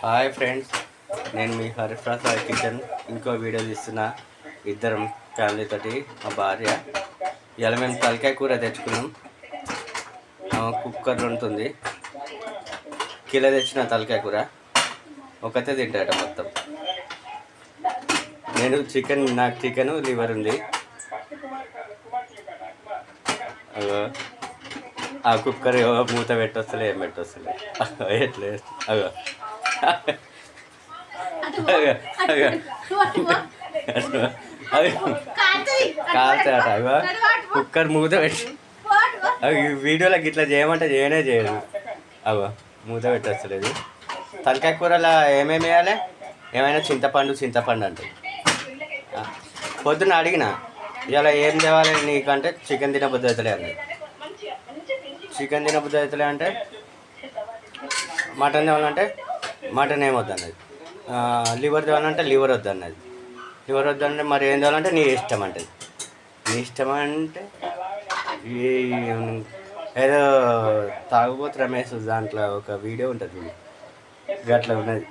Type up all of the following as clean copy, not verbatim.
Hi friends, నేను మీ Hariprasad kitchen ఇంకో video తీస్తున్నా. ఇద్దరం ఫ్యామిలీతోటి మా భార్య. ఇలా మేము తలకాయ కూర తెచ్చుకున్నాం. కుక్కర్ ఉంటుంది. కిలో తెచ్చిన తలకాయ కూర ఒకతే తింటాట మొత్తం. నాకు చికెన్ లివర్ ఉంది. ఆ కుక్కర్ మూత పెట్టొస్తలే, ఏం పెట్టొస్తలే. ఎట్లే అగో కాల్తాట. అగో కుక్కర్ మూత పెట్టి వీడియోలోకి ఇట్లా చేయమంటే చేయదు. అగో మూత పెట్టొస్తలేదు. తలకాయ కూరలో ఏమేమి వేయాలి? ఏమైనా చింతపండు అంటే పొద్దున్న అడిగిన ఇలా ఏం తేవాలి నీకంటే చికెన్ తినబుద్ధి అవుతలే అన్నది. చికెన్ తినబుద్ధి అవుతలే అంటే మటన్ తేవాలంటే మటన్ ఏమొద్దు అన్నది. లివర్ తేవాలంటే లివర్ వద్దు అన్నది. లివర్ వద్దంటే మరి ఏం తేవాలంటే నీ ఇష్టం అంటది. నీ ఇష్టం అంటే ఏదో తాగుబోతు రమేష్ దాంట్లో ఒక వీడియో ఉంటుంది, అట్లా ఉన్నది.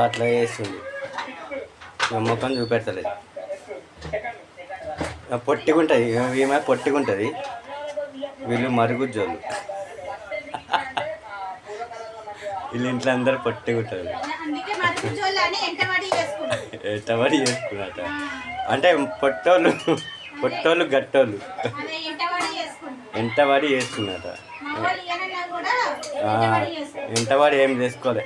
అట్లా వేస్తుంది. ముఖం చూపెడతలేదు. పొట్టిగుంటుంది, ఈమె పొట్టిగుంటుంది, వీళ్ళు మరుగుజ్జోళ్ళు. వీళ్ళు ఇంట్లో అందరూ పొట్టిగుంటారు. ఎంటబడి చేసుకున్నట అంటే పొట్టోళ్ళు గట్టోళ్ళు ఎంటబడి చేసుకున్నట. ఎంటబడి ఏం చేసుకోలే.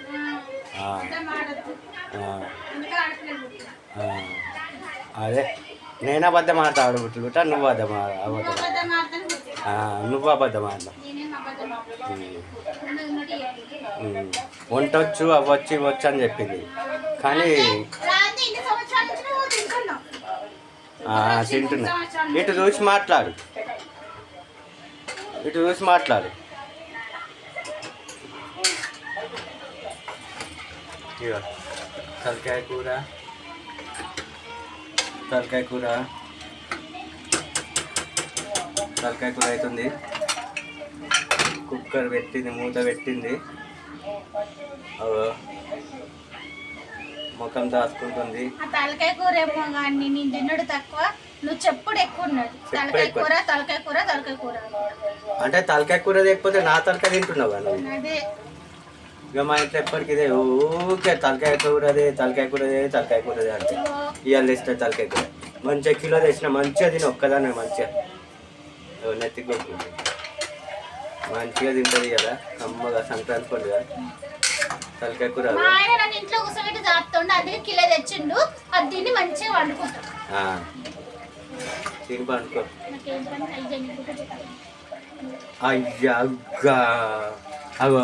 అదే నేను అబద్ధం ఆడతాడు పుట్టుకుంటా, నువ్వు నువ్వు అబద్ధం ఆడతావు. వంటొచ్చు అవ్వచ్చు ఇవ్వచ్చు అని చెప్పింది, కానీ తింటున్నా. ఇటు చూసి మాట్లాడు. ఇక తలకాయ కూర అవుతుంది. కుక్కర్ పెట్టింది, మూత పెట్టింది. ముఖం దాచుకుంటుంది. తలకాయ కూర ఏమో కానీ నేను తినడు తక్కువ, నువ్వు చెప్పుడు ఎక్కువ ఉన్నాడు. తలకాయ కూర అంటే తలకాయ కూర లేకపోతే నా తలకాయ తింటున్నావు నువ్వు. ఇక మా ఇంట్లో ఎప్పటికి ఇదే ఊకే తలకాయ కూరదే అంటే ఇవాళ తెచ్చిన తలకాయ కూర మంచిగా కిలో తెచ్చిన, మంచిగా తిని ఒక్కదాన్ని మంచిగా నెత్తికొస్తుంది. మంచిగా తింటుంది కదా అమ్మగా. సంక్రాంతి పండుగ తలకాయ కూర ఇంట్లో కూర్చోబెట్టి దాపుతుండే, అందుకే కిలో తెచ్చిండు. అది తిని మంచిగా వండుకుంటాం. తిని పండుకో. అయ్యా అగో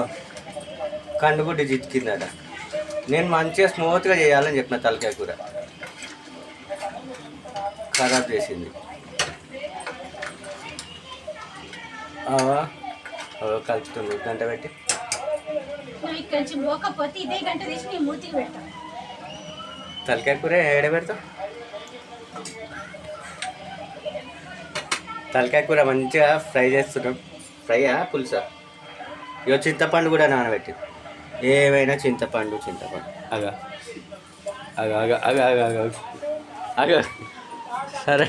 కండుగుడ్డి చితికిందట. నేను మంచిగా స్మూత్గా చేయాలని చెప్పిన తలకాయ కూర ఖరాబ్ చేసింది. కలుపుతుంది గంట పెట్టి. తలకాయ కూర ఏడ పెడతావు? తలకాయ కూర మంచిగా ఫ్రై చేస్తున్నాం. ఫ్రైయా పులుసా? ఇక చింతపండు కూడా నానబెట్టి, ఏమైనా చింతపండు అగ సరే